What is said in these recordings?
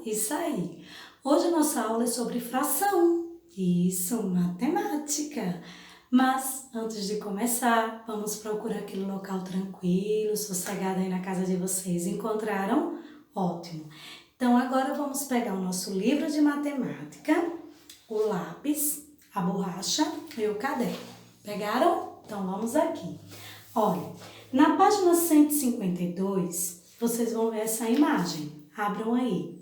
Isso aí. Hoje a nossa aula é sobre fração. Isso, matemática. Mas, antes de começar, vamos procurar aquele local tranquilo, sossegado aí na casa de vocês. Encontraram? Ótimo. Então, agora vamos pegar o nosso livro de matemática, o lápis, a borracha e o caderno. Pegaram? Então, vamos aqui. Olha, na página 152, vocês vão ver essa imagem. Abram aí.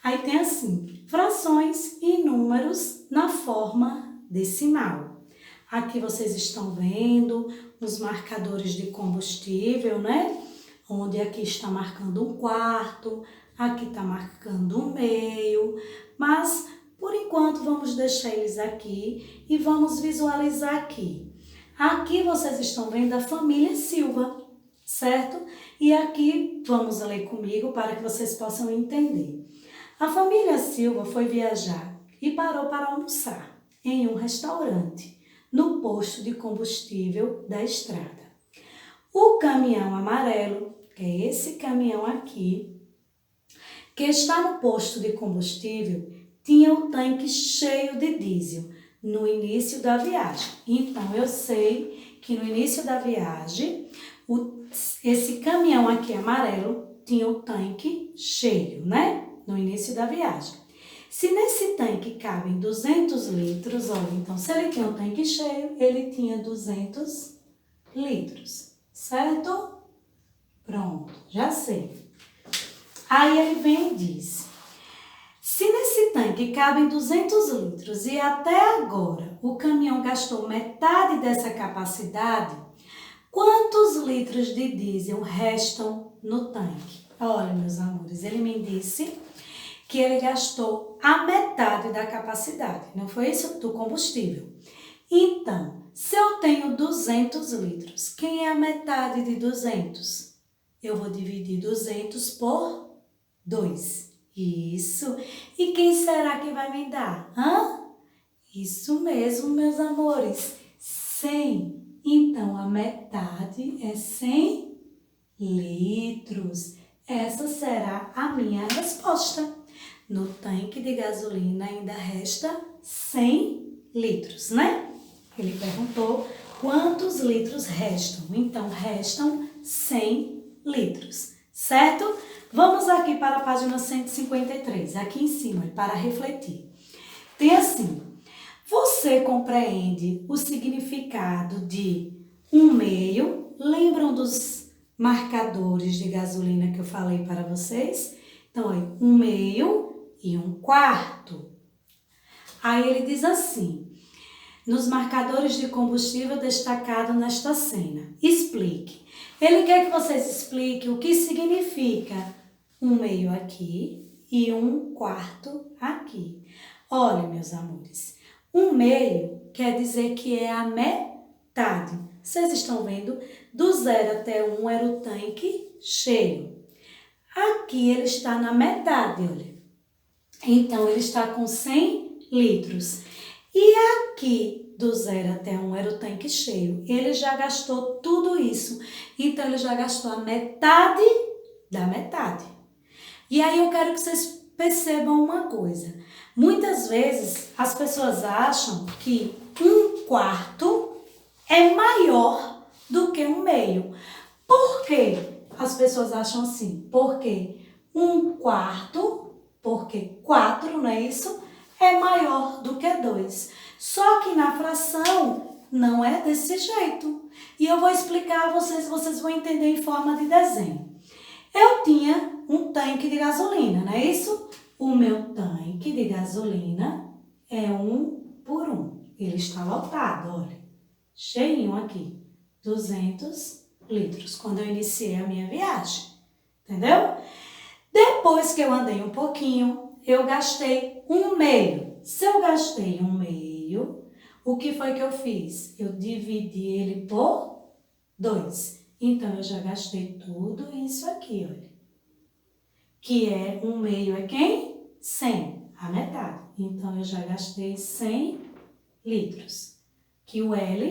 Aí tem assim, frações e números na forma decimal. Aqui vocês estão vendo os marcadores de combustível, né? Onde aqui está marcando 1/4, aqui está marcando 1/2, mas por enquanto vamos deixar eles aqui e vamos visualizar aqui. Aqui vocês estão vendo a família Silva, certo? E aqui vamos ler comigo para que vocês possam entender. A família Silva foi viajar e parou para almoçar em um restaurante, no posto de combustível da estrada. O caminhão amarelo, que é esse caminhão aqui, que está no posto de combustível, tinha o tanque cheio de diesel no início da viagem. Então, eu sei que no início da viagem, esse caminhão aqui amarelo tinha o tanque cheio, né? No início da viagem. Se nesse tanque cabem 200 litros, olha, então se ele tinha um tanque cheio, ele tinha 200 litros, certo? Pronto, já sei. Aí ele vem e diz, se nesse tanque cabem 200 litros e até agora o caminhão gastou metade dessa capacidade, quantos litros de diesel restam no tanque? Olha, meus amores, ele me disse que ele gastou a metade da capacidade, não foi isso? Do combustível. Então, se eu tenho 200 litros, quem é a metade de 200? Eu vou dividir 200 por 2. Isso. E quem será que vai me dar? Isso mesmo, meus amores. 100. Então, a metade é 100 litros. Essa será a minha resposta. No tanque de gasolina ainda resta 100 litros, né? Ele perguntou quantos litros restam. Então, restam 100 litros, certo? Vamos aqui para a página 153, aqui em cima, para refletir. Tem assim, você compreende o significado de 1/2? Lembram dos marcadores de gasolina que eu falei para vocês? Então, olha, 1/2 e 1/4. Aí ele diz assim, nos marcadores de combustível destacado nesta cena, explique. Ele quer que vocês expliquem o que significa 1/2 aqui e 1/4 aqui. Olha, meus amores, 1/2 quer dizer que é a metade. Vocês estão vendo? Do 0 até 1 era o tanque cheio. Aqui ele está na metade, olha. Então, ele está com 100 litros. E aqui, do 0 até 1 era o tanque cheio. Ele já gastou tudo isso. Então, ele já gastou a metade da metade. E aí, eu quero que vocês percebam uma coisa. Muitas vezes, as pessoas acham que 1/4 é maior do que 1/2. Por quê? As pessoas acham assim. Porque 1/4, porque 4, não é isso? É maior do que 2. Só que na fração não é desse jeito. E eu vou explicar a vocês vão entender em forma de desenho. Eu tinha um tanque de gasolina, não é isso? O meu tanque de gasolina é 1/1. Ele está lotado, olha. Cheinho aqui. 200 litros, quando eu iniciei a minha viagem. Entendeu? Depois que eu andei um pouquinho, eu gastei 1/2. Se eu gastei 1/2, o que foi que eu fiz? Eu dividi ele por 2. Então, eu já gastei tudo isso aqui, olha. Que é 1/2 é quem? 100, a metade. Então, eu já gastei 100 litros. Que o L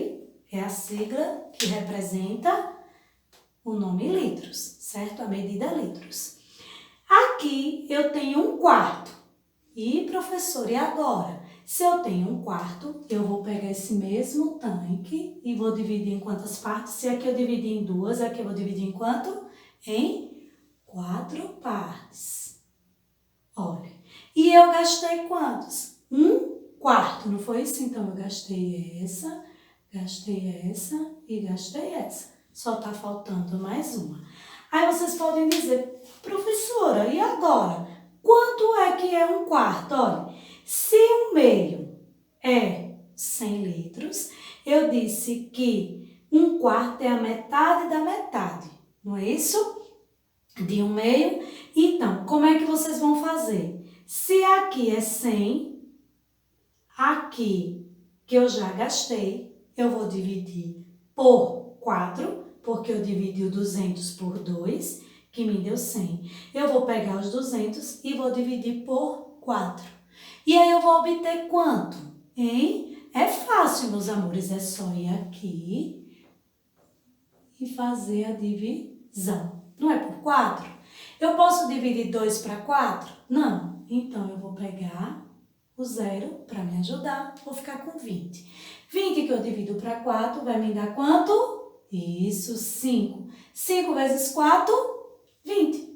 é a sigla que representa o nome litros, certo? A medida litros. Aqui eu tenho um quarto. E, professor, e agora? Se eu tenho um quarto, eu vou pegar esse mesmo tanque e vou dividir em quantas partes? Se aqui eu dividir em duas, aqui eu vou dividir em quanto? Em 4 partes. Olha, e eu gastei quantos? Um quarto, não foi isso? Então, eu gastei essa e gastei essa. Só tá faltando mais uma. Aí vocês podem dizer, professora, e agora? Quanto é que é um quarto? Olha, se um meio é 100 litros, eu disse que um quarto é a metade da metade, não é isso? De um meio. Então, como é que vocês vão fazer? Se aqui é 100, aqui que eu já gastei, eu vou dividir por 4, porque eu dividi o 200 por 2, que me deu 100. Eu vou pegar os 200 e vou dividir por 4. E aí eu vou obter quanto? Hein? É fácil, meus amores, é só ir aqui e fazer a divisão. Não é por 4? Eu posso dividir 2 para 4? Não. Então, eu vou pegar o zero para me ajudar, vou ficar com 20. 20 que eu divido para 4 vai me dar quanto? Isso, 5. 5 vezes 4, 20.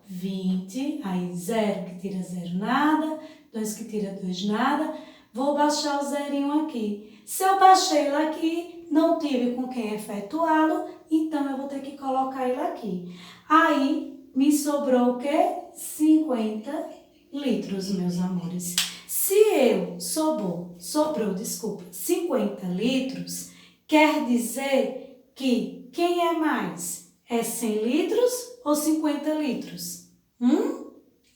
20, aí 0 que tira 0, nada. 2 que tira 2, nada. Vou baixar o zerinho aqui. Se eu baixei ele aqui, não tive com quem efetuá-lo, então eu vou ter que colocar ele aqui. Aí, me sobrou o quê? 50 litros, meus amores. Se sobrou, 50 litros, quer dizer que quem é mais? É 100 litros ou 50 litros?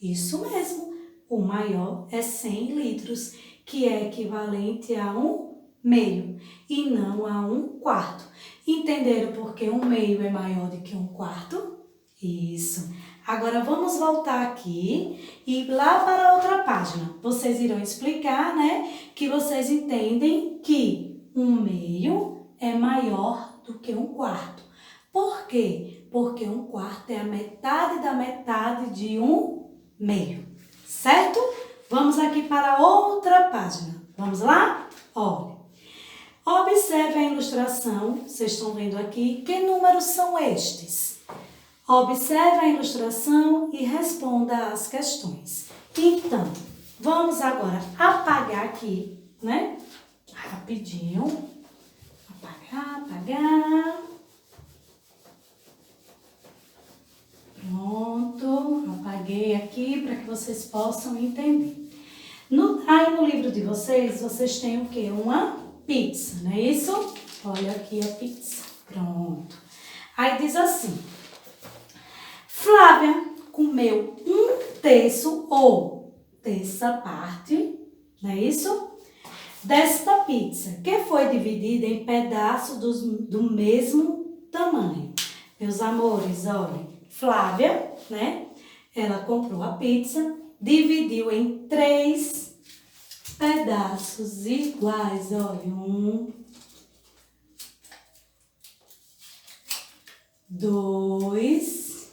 Isso mesmo, o maior é 100 litros, que é equivalente a um meio e não a um quarto. Entenderam por que um meio é maior do que um quarto? Isso. Agora, vamos voltar aqui e ir lá para a outra página. Vocês irão explicar, né, que vocês entendem que um meio é maior do que um quarto. Por quê? Porque um quarto é a metade da metade de um meio, certo? Vamos aqui para outra página. Vamos lá? Olha, observe a ilustração. Vocês estão vendo aqui que números são estes? Observe a ilustração e responda às questões. Então, vamos agora apagar aqui, né? Rapidinho. Apagar. Pronto, apaguei aqui para que vocês possam entender. Aí no livro de vocês têm o quê? Uma pizza, não é isso? Olha aqui a pizza. Pronto. Aí diz assim: Flávia comeu um terço ou terça parte, não é isso? Desta pizza, que foi dividida em pedaços do mesmo tamanho. Meus amores, olhem, Flávia, né? Ela comprou a pizza, dividiu em 3 pedaços iguais. Olha, 1, 2,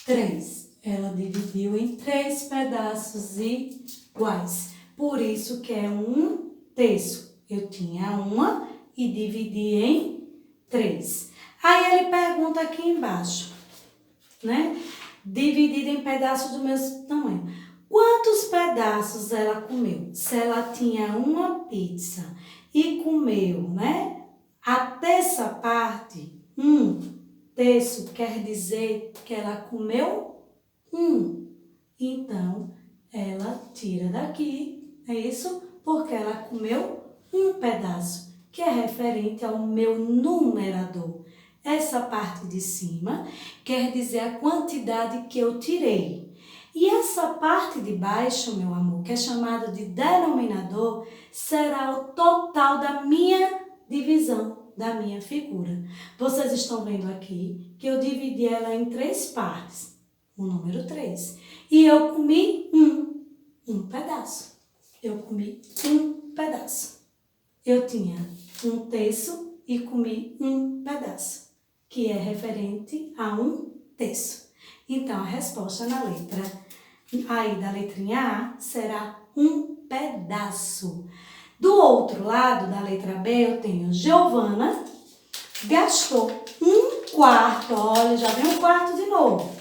3. Ela dividiu em 3 pedaços iguais. Por isso que é um terço. Eu tinha uma e dividi em 3. Aí ele pergunta aqui embaixo, né? Dividida em pedaços do mesmo tamanho. Quantos pedaços ela comeu? Se ela tinha uma pizza e comeu, né? A terça parte, um terço quer dizer que ela comeu um. Então, ela tira daqui, é isso? Porque ela comeu um pedaço, que é referente ao meu numerador. Essa parte de cima quer dizer a quantidade que eu tirei. E essa parte de baixo, meu amor, que é chamada de denominador, será o total da minha divisão, da minha figura. Vocês estão vendo aqui que eu dividi ela em 3 partes, o número 3. E eu comi um pedaço. Eu comi um pedaço. Eu tinha um terço e comi um pedaço, que é referente a um terço. Então, a resposta na letra aí da letrinha A será um pedaço. Do outro lado, da letra B, eu tenho Giovana gastou um quarto, olha, já vem um quarto de novo.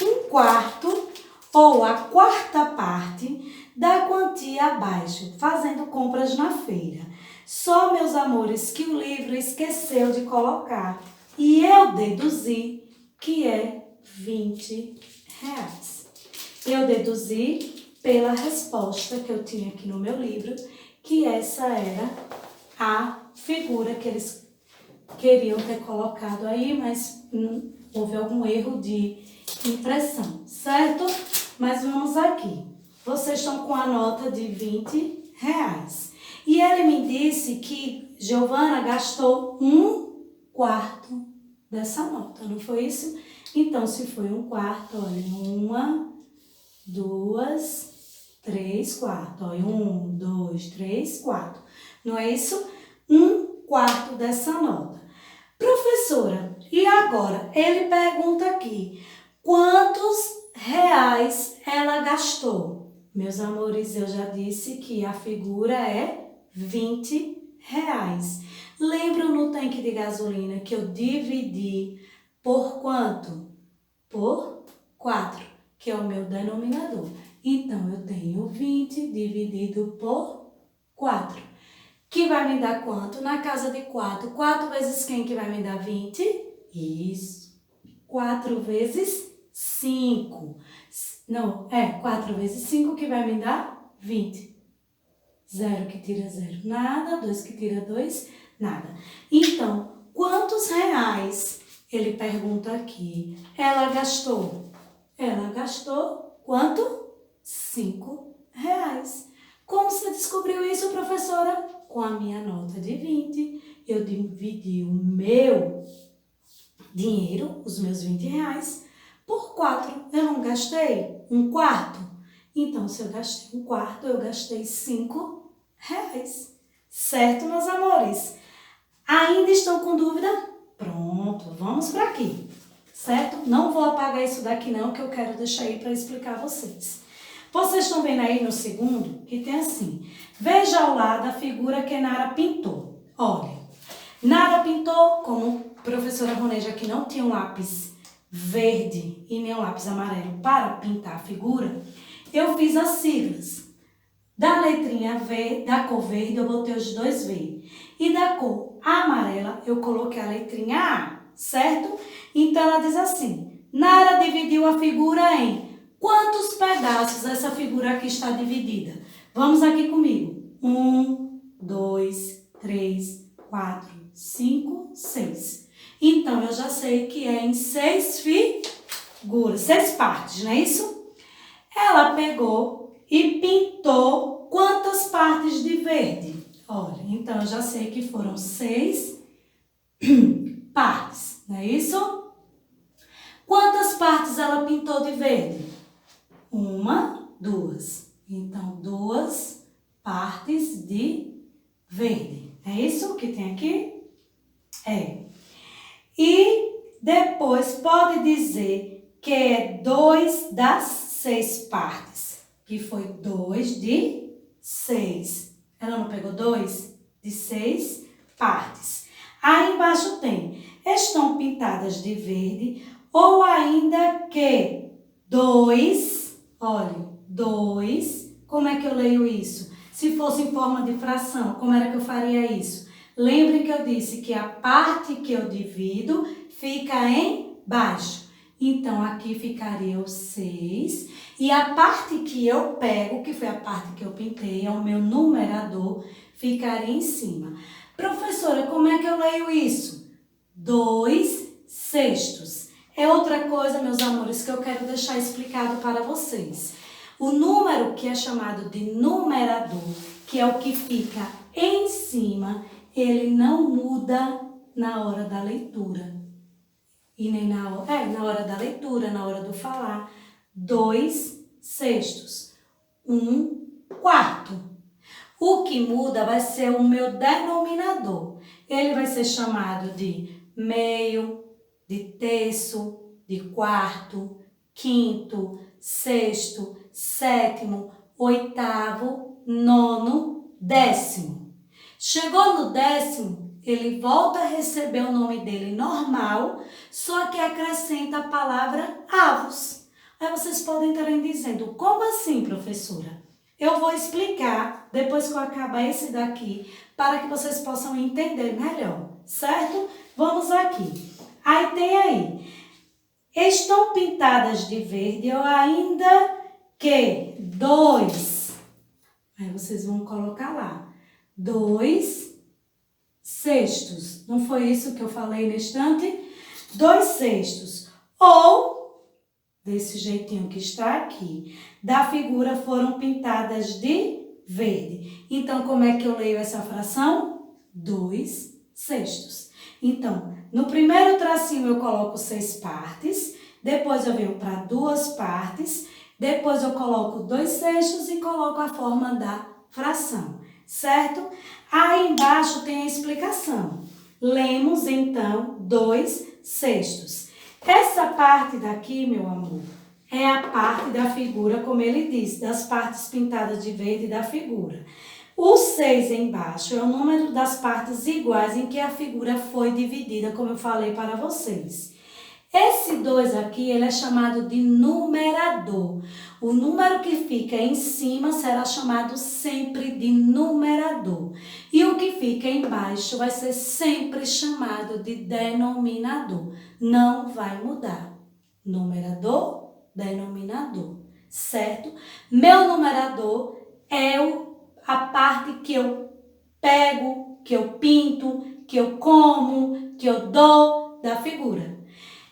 Um quarto ou a quarta parte da quantia abaixo, fazendo compras na feira. Só, meus amores, que o livro esqueceu de colocar e eu deduzi que é R$ 20. Eu deduzi pela resposta que eu tinha aqui no meu livro que essa era a figura que eles queriam ter colocado aí, mas houve algum erro de impressão, certo? Mas vamos aqui. Vocês estão com a nota de R$ 20. E ele me disse que Giovana gastou um quarto dessa nota, não foi isso? Então, se foi um quarto, olha, 1, 2, 3, 4. Olha, 1, 2, 3, 4. Não é isso? Um quarto dessa nota. Professora, e agora? Ele pergunta aqui, quantos reais ela gastou? Meus amores, eu já disse que a figura é R$ 20. Lembram no tanque de gasolina que eu dividi por quanto? Por 4, que é o meu denominador. Então, eu tenho 20 dividido por 4. Que vai me dar quanto? Na casa de 4. 4 vezes quem que vai me dar 20? Isso. 4 vezes 5. Não, 4 vezes 5 que vai me dar 20. 0 que tira 0, nada. 2 que tira 2, nada. Então, quantos reais, ele pergunta aqui, ela gastou? Ela gastou quanto? R$ 5. Como você descobriu isso, professora? Com a minha nota de 20, eu dividi o meu dinheiro, os meus R$ 20, por 4. Eu não gastei um quarto? Então, se eu gastei um quarto, eu gastei R$ 5. Certo, meus amores? Ainda estão com dúvida? Pronto, vamos para aqui. Certo? Não vou apagar isso daqui não, que eu quero deixar aí para explicar a vocês. Vocês estão vendo aí no segundo que tem assim. Veja ao lado a figura que Nara pintou. Olha, Nara pintou, como a professora Roneja aqui não tinha um lápis verde e nem um lápis amarelo para pintar a figura, eu fiz as siglas. Da letrinha V, da cor verde, eu botei os 2 V. E da cor amarela, eu coloquei a letrinha A, certo? Então, ela diz assim, Nara dividiu a figura em quantos pedaços essa figura aqui está dividida? Vamos aqui comigo. 1, 2, 3, 4, 5, 6. Então, eu já sei que é em 6 figuras, 6 partes, não é isso? Ela pegou e pintou quantas partes de verde? Olha, então eu já sei que foram 6 partes, não é isso? Quantas partes ela pintou de verde? 1, 2. Então, 2 partes de verde. É isso que tem aqui? É. E depois pode dizer que é 2 das 6 partes. Que foi 2 de 6. Ela não pegou 2 de 6 partes. Aí embaixo tem, estão pintadas de verde, ou ainda que 2, olha, 2, como é que eu leio isso? Se fosse em forma de fração, como era que eu faria isso? Lembre que eu disse que a parte que eu divido fica embaixo. Então, aqui ficaria o 6. E a parte que eu pego, que foi a parte que eu pintei, é o meu numerador, ficaria em cima. Professora, como é que eu leio isso? 2/6. É outra coisa, meus amores, que eu quero deixar explicado para vocês. O número que é chamado de numerador, que é o que fica em cima, ele não muda na hora da leitura. E nem na hora da leitura, na hora do falar. 2/6. 1/4. O que muda vai ser o meu denominador. Ele vai ser chamado de meio, de terço, de quarto, quinto, sexto, sétimo, oitavo, nono, décimo. Chegou no décimo, ele volta a receber o nome dele normal, só que acrescenta a palavra avos. Aí vocês podem estar dizendo, como assim, professora? Eu vou explicar depois que eu acabar esse daqui, para que vocês possam entender melhor, certo? Vamos aqui. Aí tem aí, estão pintadas de verde ou ainda que 2. Aí vocês vão colocar lá, 2 cestos. Não foi isso que eu falei no instante? 2 cestos. Ou, desse jeitinho que está aqui, da figura foram pintadas de verde. Então, como é que eu leio essa fração? 2 cestos. Então, no primeiro tracinho eu coloco 6 partes, depois eu venho para 2 partes, depois eu coloco 2 cestos e coloco a forma da fração, certo? Aí embaixo tem a explicação. Lemos, então, 2 cestos. Essa parte daqui, meu amor, é a parte da figura, como ele disse, das partes pintadas de verde da figura. O 6 embaixo é o número das partes iguais em que a figura foi dividida, como eu falei para vocês. Esse 2 aqui, ele é chamado de numerador. O número que fica em cima será chamado sempre de numerador. E o que fica embaixo vai ser sempre chamado de denominador. Não vai mudar. Numerador, denominador, certo? Meu numerador é a parte que eu pego, que eu pinto, que eu como, que eu dou da figura.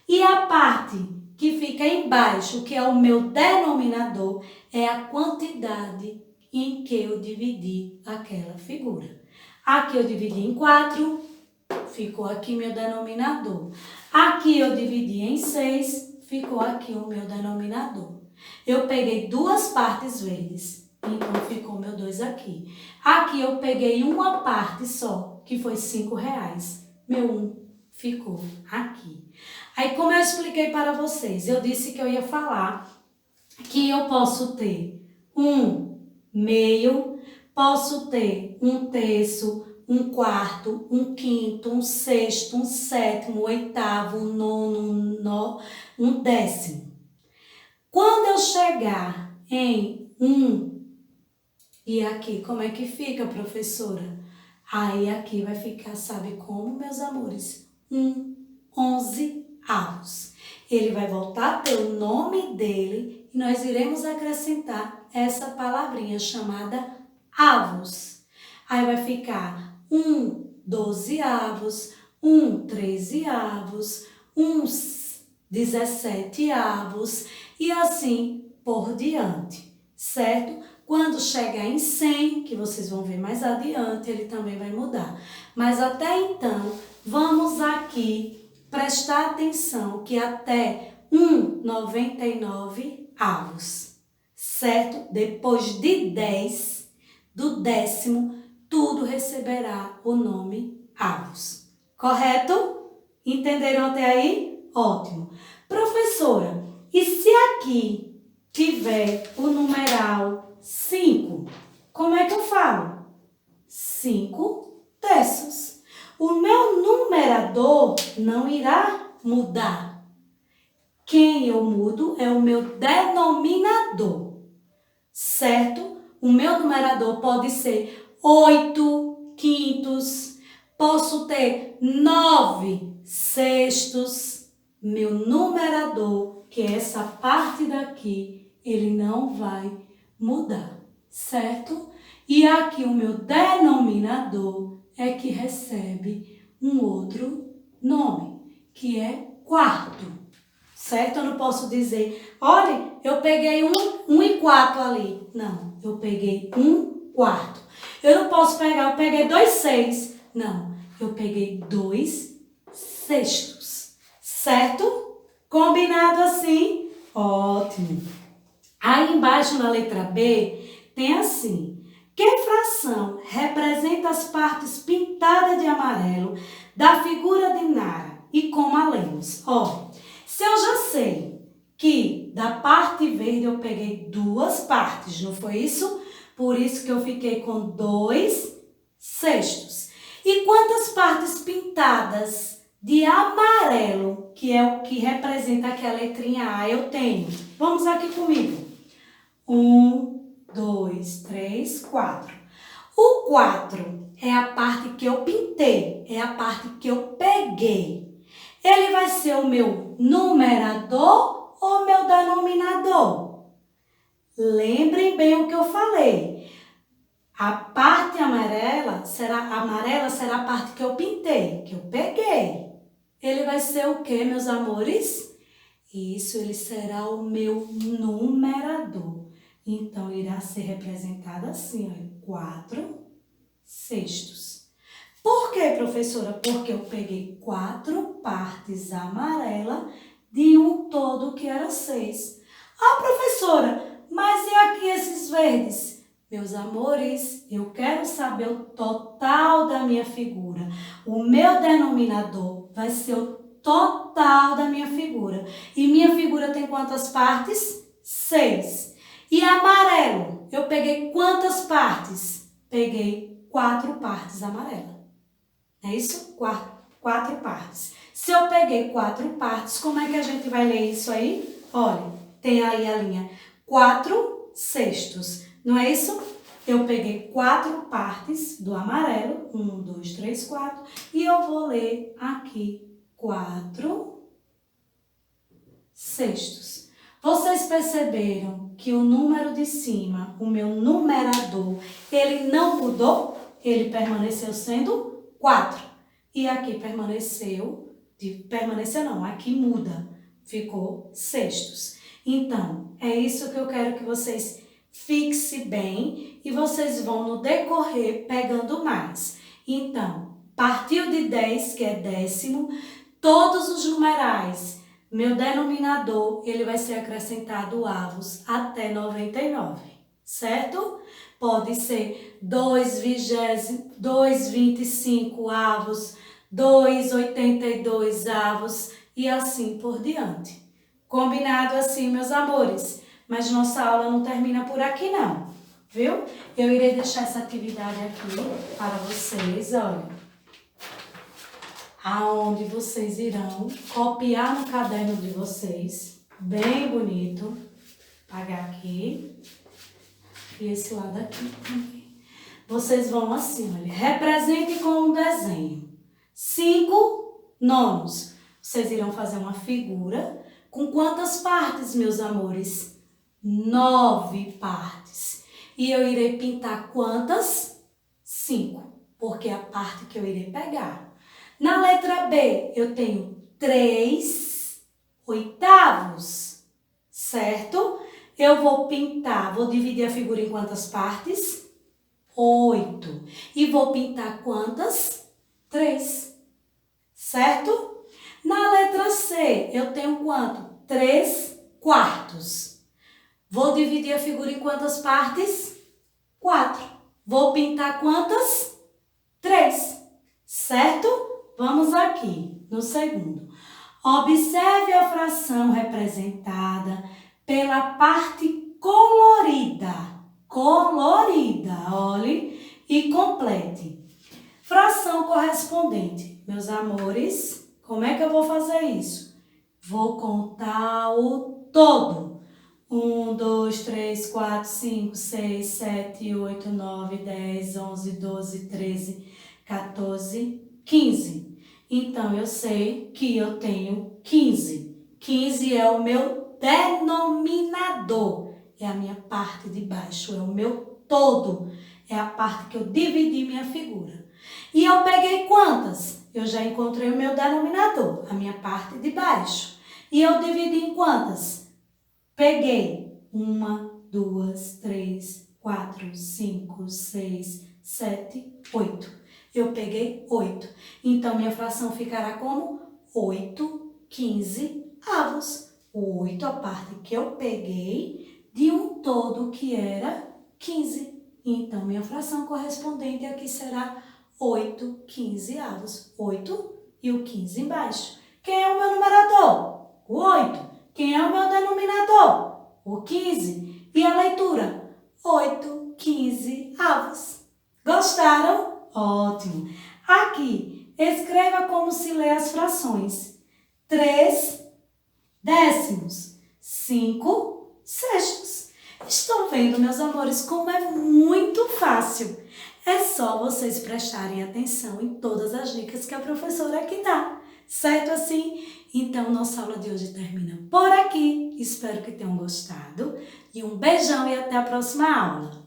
E a parte que fica embaixo, que é o meu denominador, é a quantidade em que eu dividi aquela figura. Aqui eu dividi em 4, ficou aqui meu denominador. Aqui eu dividi em 6, ficou aqui o meu denominador. Eu peguei 2 partes verdes, então ficou meu 2 aqui. Aqui eu peguei uma parte só, que foi R$5. Meu 1 ficou aqui. Aí, como eu expliquei para vocês, eu disse que eu ia falar que eu posso ter um meio, posso ter um terço, um quarto, um quinto, um sexto, um sétimo, um oitavo, um nono, um décimo. Quando eu chegar em 1, e aqui, como é que fica, professora? Aí aqui vai ficar, sabe como, meus amores? 11 avos. Ele vai voltar a ter o nome dele e nós iremos acrescentar essa palavrinha chamada avos. Aí vai ficar 12 avos, 13 avos, 17 avos e assim por diante, certo? Quando chegar em 100, que vocês vão ver mais adiante, ele também vai mudar. Mas até então, vamos aqui prestar atenção que até 1,99 avos, certo? Depois de 10, do décimo, tudo receberá o nome avos. Correto? Entenderam até aí? Ótimo. Professora, e se aqui tiver o numeral 5, como é que eu falo? 5 terços. O meu numerador não irá mudar. Quem eu mudo é o meu denominador, certo? O meu numerador pode ser 8 quintos, posso ter 9 sextos. Meu numerador, que é essa parte daqui, ele não vai mudar, certo? E aqui o meu denominador é que recebe um outro nome, que é quarto, certo? Eu não posso dizer, olha, eu peguei 1/4 ali. Não, eu peguei 1/4. Eu não posso pegar, eu peguei 2 6. Não, eu peguei 2 sextos, certo? Combinado assim? Ótimo. Aí embaixo na letra B tem assim: que fração representa as partes pintadas de amarelo da figura de Nara? E como a lemos? Ó, se eu já sei que da parte verde eu peguei 2 partes, não foi isso? Por isso que eu fiquei com 2 sextos. E quantas partes pintadas de amarelo, que é o que representa aqui a letrinha A, eu tenho? Vamos aqui comigo. 1, 2, 3, 4. O 4 é a parte que eu pintei, é a parte que eu peguei. Ele vai ser o meu numerador ou meu denominador? Lembrem bem o que eu falei. A parte amarela será a parte que eu pintei, que eu peguei. Ele vai ser o quê, meus amores? Isso, ele será o meu numerador. Então, irá ser representado assim, ó, 4 sextos. Por quê, professora? Porque eu peguei 4 partes amarelas de um todo que era 6. Ah, professora, mas e aqui esses verdes? Meus amores, eu quero saber o total da minha figura. O meu denominador vai ser o total da minha figura. E minha figura tem quantas partes? 6. E amarelo, eu peguei quantas partes? Peguei 4 partes amarelas. É isso? 4 partes. Se eu peguei 4 partes, como é que a gente vai ler isso aí? Olha, tem aí a linha 4 sextos. Não é isso? Eu peguei 4 partes do amarelo. 1, 2, 3, 4. E eu vou ler aqui 4 sextos. Vocês perceberam que o número de cima, o meu numerador, ele não mudou? Ele permaneceu sendo 4. E aqui permaneceu não, aqui muda, ficou sextos. Então, é isso que eu quero que vocês fixem bem e vocês vão no decorrer pegando mais. Então, partiu de 10, que é décimo, todos os numerais, meu denominador, ele vai ser acrescentado avos até 99, certo? Pode ser 2,25 avos, 2,82 avos e assim por diante. Combinado assim, meus amores? Mas nossa aula não termina por aqui não, viu? Eu irei deixar essa atividade aqui para vocês, olha. Aonde vocês irão copiar no caderno de vocês, bem bonito. Apagar aqui. E esse lado aqui também. Vocês vão assim, olha, represente com um desenho. 5 nonos. Vocês irão fazer uma figura com quantas partes, meus amores? 9 partes. E eu irei pintar quantas? 5, porque é a parte que eu irei pegar. Na letra B, eu tenho 3 oitavos, certo? Eu vou pintar, vou dividir a figura em quantas partes? 8. E vou pintar quantas? 3, certo? Na letra C, eu tenho quanto? 3 quartos. Vou dividir a figura em quantas partes? 4. Vou pintar quantas? 3, certo? Vamos aqui, no segundo. Observe a fração representada pela parte colorida. Colorida, olhe e complete. Fração correspondente. Meus amores, como é que eu vou fazer isso? Vou contar o todo. 1, 2, 3, 4, 5, 6, 7, 8, 9, 10, 11, 12, 13, 14, 15. Então, eu sei que eu tenho 15. 15 é o meu denominador. É a minha parte de baixo, é o meu todo. É a parte que eu dividi minha figura. E eu peguei quantas? Eu já encontrei o meu denominador, a minha parte de baixo. E eu dividi em quantas? Peguei 1, 2, 3, 4, 5, 6, 7, 8. Eu peguei 8. Então, minha fração ficará como 8, 15 avos. O 8, a parte que eu peguei de um todo que era 15. Então, minha fração correspondente aqui será 8, 15 avos. 8 e o 15 embaixo. Quem é o meu numerador? O 8. Quem é o meu denominador? O 15. E a leitura? 8, 15 avos. Gostaram? Ótimo! Aqui, escreva como se lê as frações. 3 décimos, 5 sextos. Estão vendo, meus amores, como é muito fácil. É só vocês prestarem atenção em todas as dicas que a professora aqui dá. Certo assim? Então, nossa aula de hoje termina por aqui. Espero que tenham gostado. E um beijão e até a próxima aula.